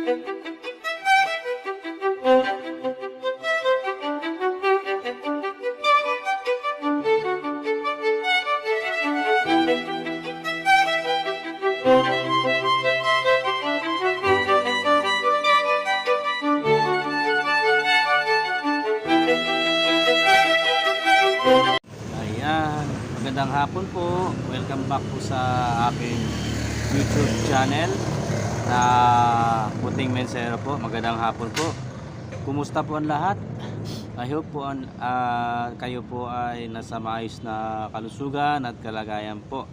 Magandang hapon po. Welcome back po sa aking YouTube channel na Puting Mensahero po. Magandang hapon po. Kumusta po ang lahat? I hope po kayo po ay nasa maayos na kalusugan at kalagayan po.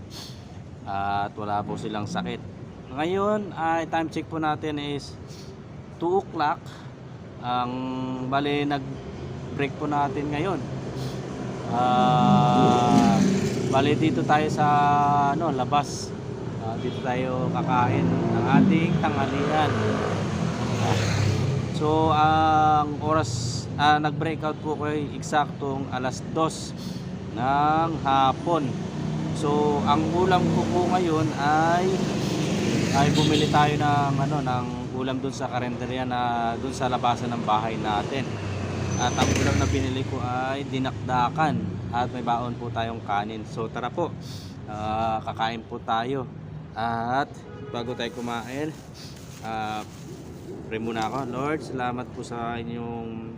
At wala po silang sakit. Ngayon ay time check po natin is 2 o'clock. Ang bali nag-break po natin ngayon. Bali dito tayo sa labas. Dito tayo kakain ng ating tanghalian. So ang oras nag-breakout po ko ay eksaktong alas 2 ng hapon. So ang ulam ko po ngayon ay bumili tayo ng ulam dun sa karinderya na dun sa labasan ng bahay natin. At ang ulam na binili ko ay dinakdakan at may baon po tayong kanin. So tara po, kakain po tayo. At bago tayo kumain, pray muna ako. Lord, salamat po sa inyong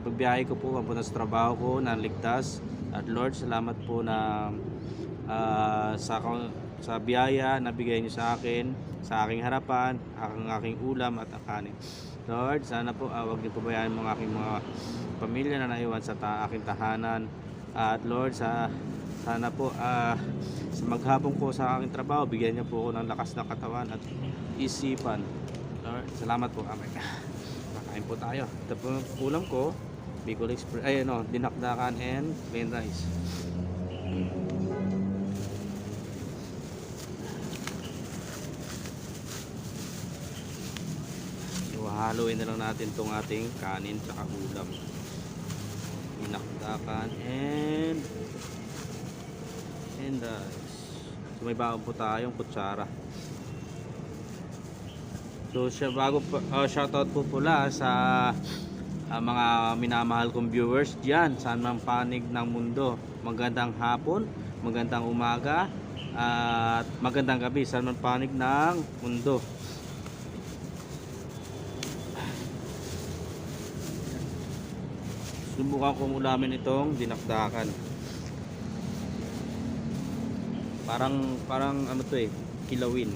pagbiyahe ko po papunta sa trabaho ko na ligtas. At Lord, salamat po na sa biyaya na bigay niyo sa akin, sa aking harapan, ang aking ulam at ang kanin. Lord, sana po huwag niyo pabayaan mga aking mga pamilya na naiwan sa aking tahanan. At Lord, sana po sa maghapon ko sa aking trabaho, bigyan niyo po ako ng lakas ng katawan at isipan. Lord, salamat po. Amen. Makain po tayo. Ito po ulam ko, Bicol Express, dinakdakan and plain rice. Haluin na lang natin tong ating kanin tsaka ulam. Dinakdakan and so may baon po tayong kutsara. So shoutout po pula sa mga minamahal kong viewers diyan sa anumang panig ng mundo. Magandang hapon, magandang umaga at magandang gabi sa anumang panig ng mundo. Subukan kong ulamin itong dinakdakan. Parang kilawin.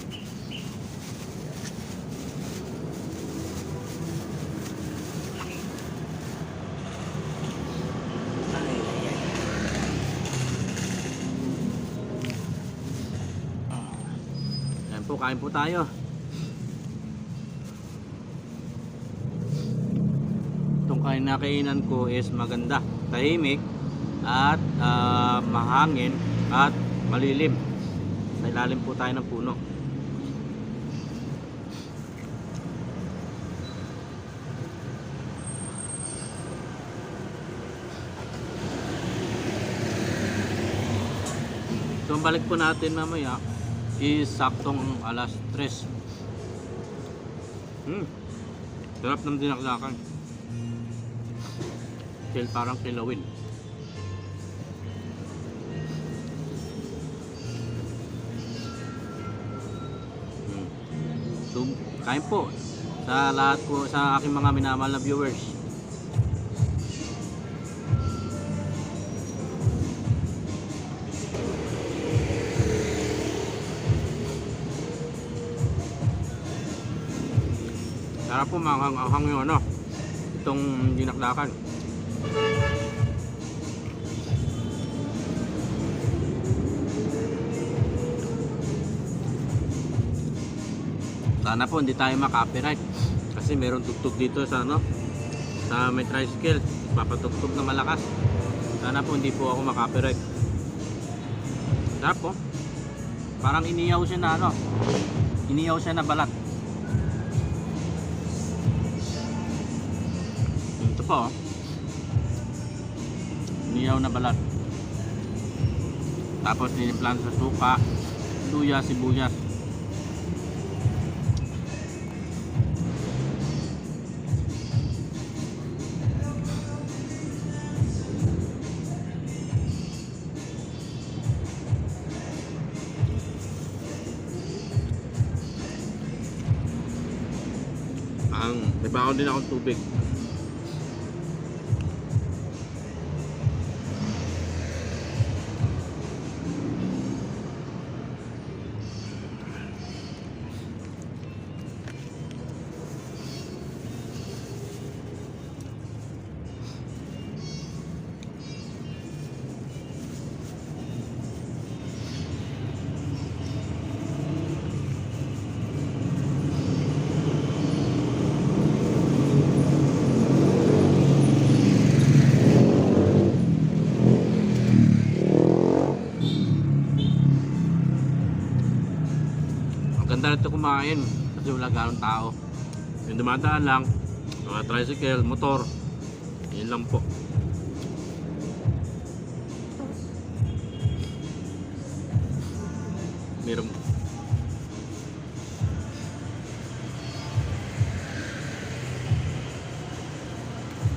Ayan po, kain po tayo. Itong kinakainan ko is maganda, tahimik at mahangin at malilim. Sa ilalim po tayo ng puno. So ang balik po natin mamaya is saktong alas 3. Sarap ng dinakdakan. Parang kilawin. So, kain po sa lahat po sa aking mga minamahal na viewers. Sarap po manghang yung itong dinakdakan. Sana po hindi tayo maka-copyright kasi meron tugtog dito sa sa may tricycle, papatugtog na malakas. Sana po hindi po ako maka-copyright. Sarap po. Parang iniyaw siya na balat. Ito po. Iniyaw na balat. Tapos tinimplan sa suka, luya, sibuyas. May baon din akong tubig. Ganda nito kumain kasi wala ganong tao. Yung dumadaan lang, mga tricycle, motor, yun lang po. Meron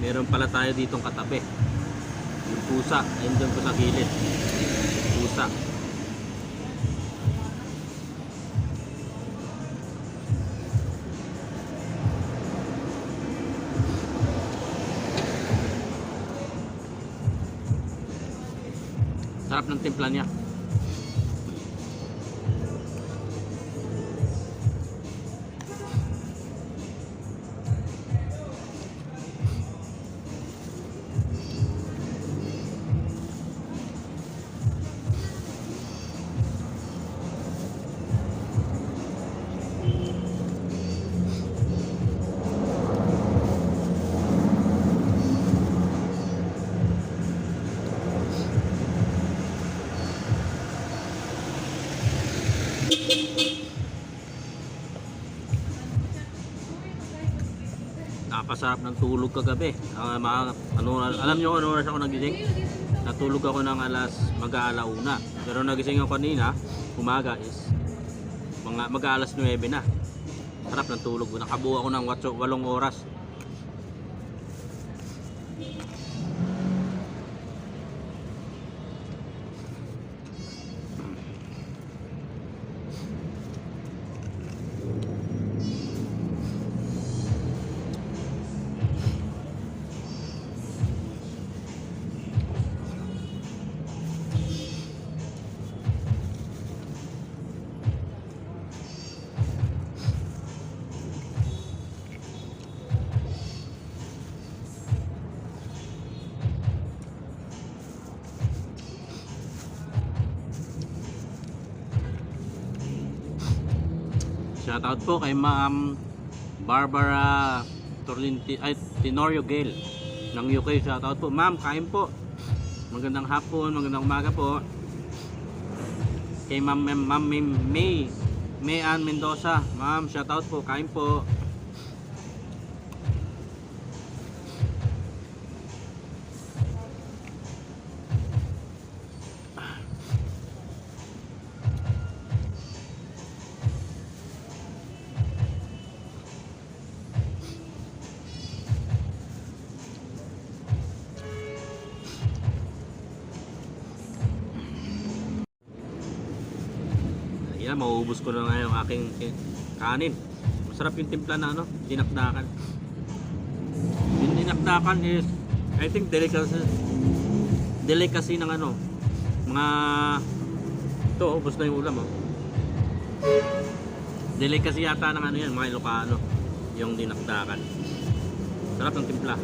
meron pala tayo ditong katabi. Yung pusa, ayun doon po sa gilid. Pusa. Sarap ng timpla niya. Napasarap ng tulog kagabi. Alam nyo kung ano oras ako nagising? Natulog ako ng mag-aalauna. Pero nagising ako kanina, umaga is mag-aalas 9 na. Sarap ng tulog. Nakabuo ako ng 8 oras. Shoutout po kay Ma'am Barbara Tenorio Gale ng UK. Shoutout po. Ma'am, kain po. Magandang hapon, magandang umaga po. Kay Ma'am May Ann Mendoza. Ma'am, shoutout po. Kain po. Yan, mauubos ko na nga yung aking kanin. Masarap yung timpla na dinakdakan. Yung dinakdakan is, I think delicacy ng mga ito, ubos na yung ulam delicacy yata ng yan, mga Ilocano, yung dinakdakan. Sarap ng timpla.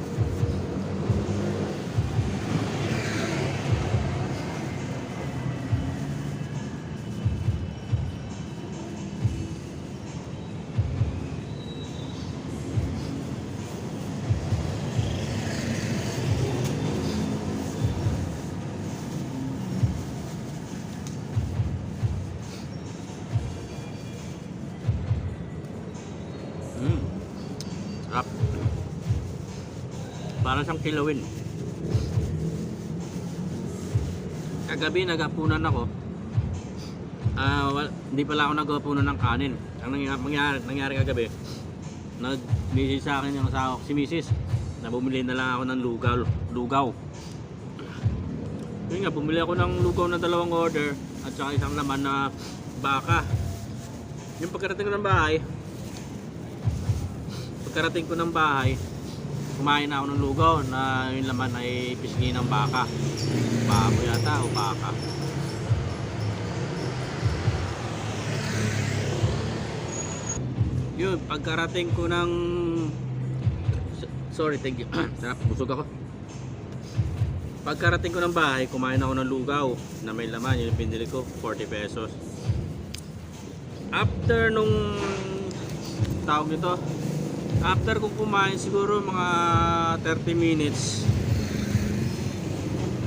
Sarap. Parang siyang kilawin. Kagabi nagapunan ako. Hindi pala ako nagapunan ng kanin. Ang nangyari kagabi, nag-message sa akin yung asawa ko, si Mrs. na bumili na lang ako ng lugaw. Yun nga, bumili ako ng lugaw na 2 order at saka isang laman na baka. Yung pagkarating ko ng bahay, pagkarating ko ng bahay, kumain na ako ng lugaw na yung laman ay pisngi ng baka. Baboy yata o baka. Yun, pagkarating ko ng... Sorry, thank you. Sarap, busog ako. Pagkarating ko ng bahay, kumain ako ng lugaw na may laman. Yung pinili ko, 40 pesos. After nung tawag nito, after kong kumain siguro mga 30 minutes,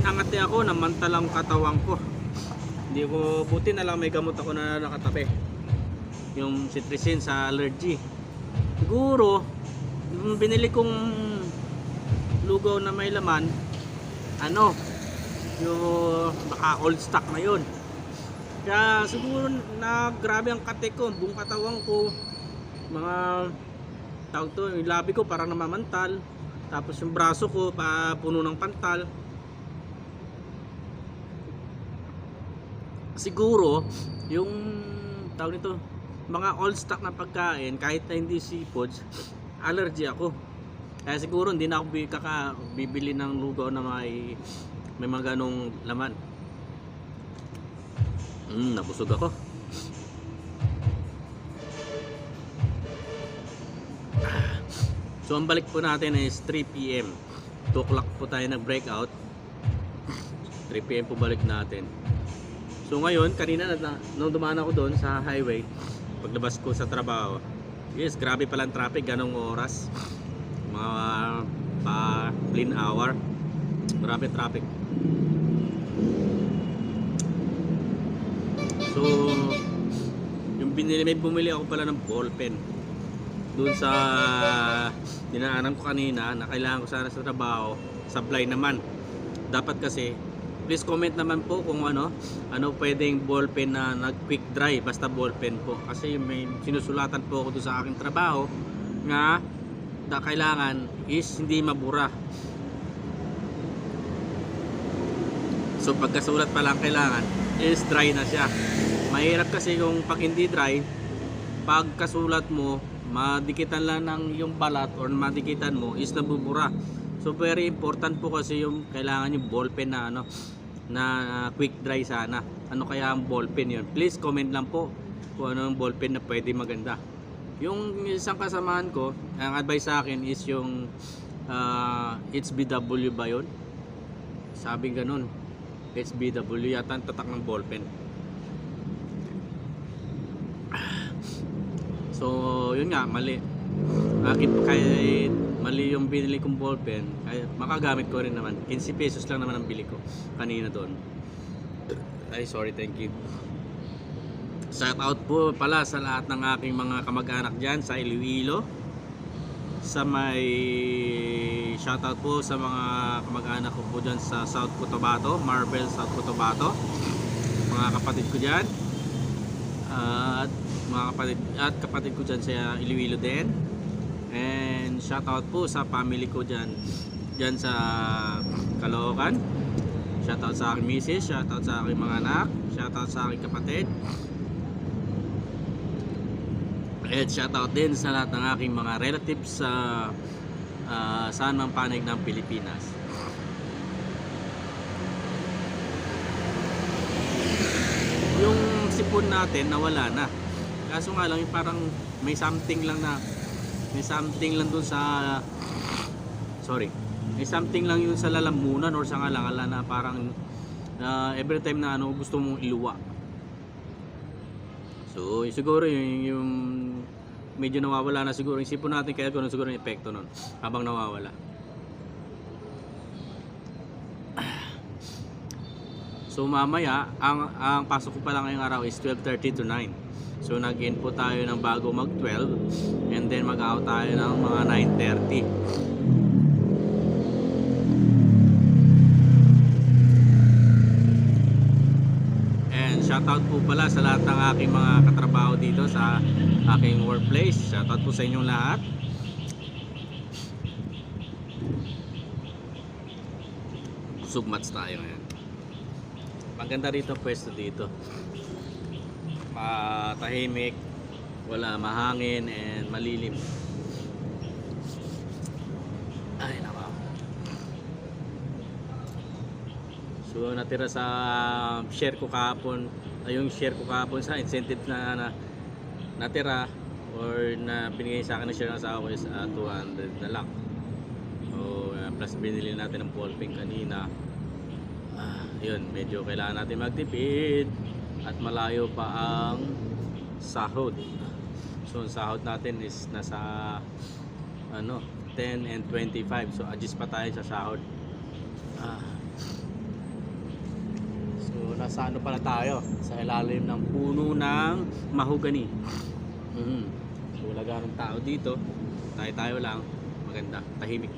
angati ako, namantalang katawan ko. Hindi ko, buti na lang may gamot ako na nakatabi, yung cetirizine sa allergy. Siguro yung binili kong lugaw na may laman, ano, yung baka old stock na yun. Kaya siguro na grabe ang kate ko, buong katawan ko, mga tawag to, yung labi ko parang namamantal, tapos yung braso ko puno ng pantal. Siguro yung tawag nito, mga old stock na pagkain, kahit na hindi seafoods, allergy ako. Kaya siguro hindi na ako bibili ng lugaw na may mga ganong laman. Nabusog ako. So ang balik po natin is 3 PM 2 o'clock po tayo nag-breakout. 3 PM po balik natin. So ngayon, kanina nung dumaan ako doon sa highway, paglabas ko sa trabaho, yes, grabe palang traffic, ganong oras, mga pa-clean hour, grabe traffic. So yung may bumili ako pala ng ballpen doon sa dinaanan ko kanina na kailangan ko sana sa trabaho, supply naman. Dapat kasi, please comment naman po kung ano pwedeng ballpen na nag quick dry, basta ballpen po. Kasi may sinusulatan po ako doon sa aking trabaho nga kailangan is hindi mabura. So pagkasulat pa lang kailangan is dry na siya. Mahirap kasi kung pag hindi dry, pagkasulat mo, madikitan lang ng yung balat or madikitan mo is nabubura. So very important po kasi yung kailangan yung ballpen na na quick dry sana. Ano kaya ang ballpen yun? Please comment lang po kung ano yung ballpen na pwede maganda. Yung isang kasamahan ko, ang advice sa akin is yung HBW ba yun? Sabi ganun, HBW yata ang tatak ng ballpen. So yun nga, mali. Kahit mali yung binili kong ballpen, makagamit ko rin naman. 15 pesos lang naman ang bili ko kanina doon. Ay, sorry, thank you. Shout out po pala sa lahat ng aking mga kamag-anak dyan sa Iloilo. Shout out po sa mga kamag-anak ko po dyan sa South Cotabato, Marvel, South Cotabato. Mga kapatid ko dyan. At mga kapatid ko dyan sa Iloilo din. And shout out po sa family ko dyan sa Caloocan. Shout out sa aking misis, shout out sa aking mga anak, shout out sa aking kapatid. And shout out din sa lahat ng aking mga relatives sa saan mang panig ng Pilipinas. Yung sipon natin nawala na. Kaso nga lang, parang may something lang dun sa may something lang yun sa lalamunan or sa ngalangala na parang every time na gusto mong iluwa. So siguro yung medyo nawawala na siguro yung sipon natin, kaya ganoon siguro yung epekto nun habang nawawala. So mamaya ang pasok ko pa lang ngayong araw is 12:30 to 9. So nag-in po tayo ng bago mag 12 and then mag-out tayo ng mga 9:30. And shoutout po pala sa lahat ng aking mga katrabaho dito sa aking workplace. Shoutout po sa inyong lahat. Submats tayo ngayon. Maganda rito pwesto dito. Tahimik, wala mahangin and malilim. So natira sa share ko kahapon, yung share ko kahapon sa incentive na natira or na binigay sa akin ng share ng asawa ko is 200 na lang. So plus binili natin ng ballpen kanina. Yun, medyo kailangan natin magtipid at malayo pa ang sahod. So ang sahod natin is nasa 10 and 25. So adjust pa tayo sa sahod. So nasa ano pala tayo? Sa ilalim ng puno ng mahogany. So wala ganong tao dito. Tayo lang. Maganda, tahimik.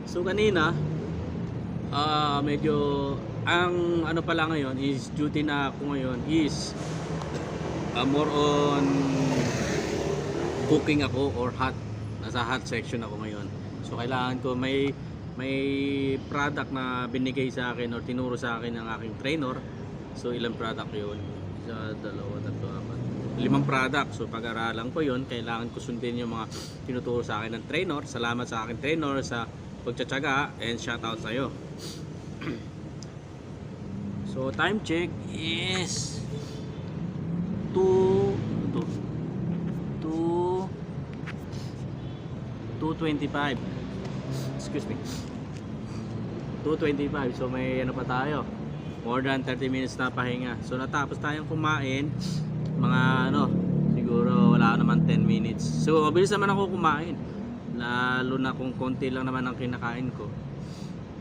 So kanina medyo ang ano pala ngayon is duty na ako ngayon is more on cooking ako or hot. Nasa hot section ako ngayon. So kailangan ko may product na binigay sa akin or tinuro sa akin ng aking trainer. So ilang product yun? Isa, dalawa, tatlo, apat, 5 product. So pag-aralan ko yun, kailangan ko sundin yung mga tinuturo sa akin ng trainer. Salamat sa aking trainer sa pagtsatsaga and shoutout sa'yo. So time check is 2:25. Excuse me. 2:25. So may ano pa tayo? More than 30 minutes na pahinga. So natapos tayong kumain mga siguro wala naman 10 minutes. So mabilis naman ako kumain. Lalo na kung konti lang naman ang kinakain ko.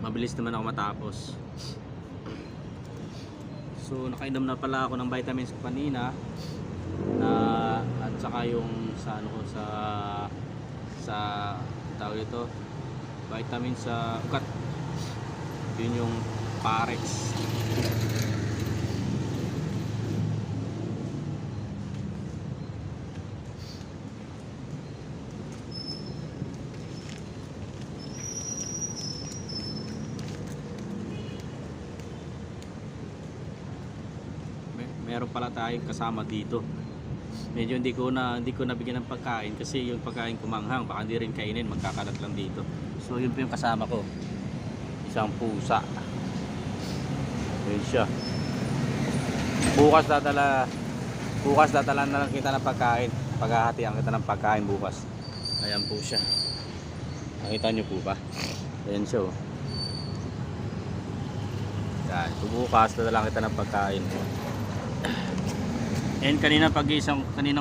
Mabilis naman ako matapos. So nakainom na pala ako ng vitamins ko kanina at saka yung sa tawag ito vitamins sa ugat. Yun yung Parex. Meron pala tayong kasama dito. Medyo hindi ko nabigyan ng pagkain kasi yung pagkain kumanghang, baka hindi rin kainin, magkakalat lang dito. So yun po yung kasama ko. Isang pusa. Yun siya. Bukas dadala na lang kita ng pagkain. Paghahatian kita ng pagkain bukas. Ayan po siya. Nakita nyo po ba? Ayan siya. Yan. So bukas dadala kita ng pagkain. And kaninang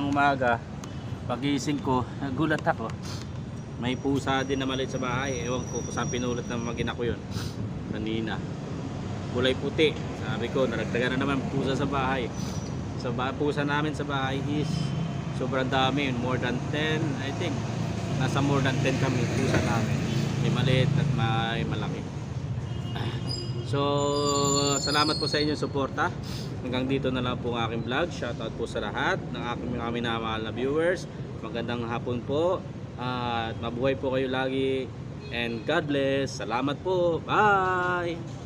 umaga, pagising ko, nagulat ako. May pusa din na maliit sa bahay. Ewan ko kung saan pinulot ng magina ko yun. Kanina. Kulay puti. Sabi ko, naragdagan na naman pusa sa bahay. So pusa namin sa bahay is sobrang dami. More than 10, I think. Nasa more than 10 kami pusa namin. May maliit at may malaki. So, salamat po sa inyong suporta. Hanggang dito na lang po ang aking vlog. Shoutout po sa lahat ng aking mga minamahal na viewers. Magandang hapon po. At mabuhay po kayo lagi. And God bless. Salamat po. Bye!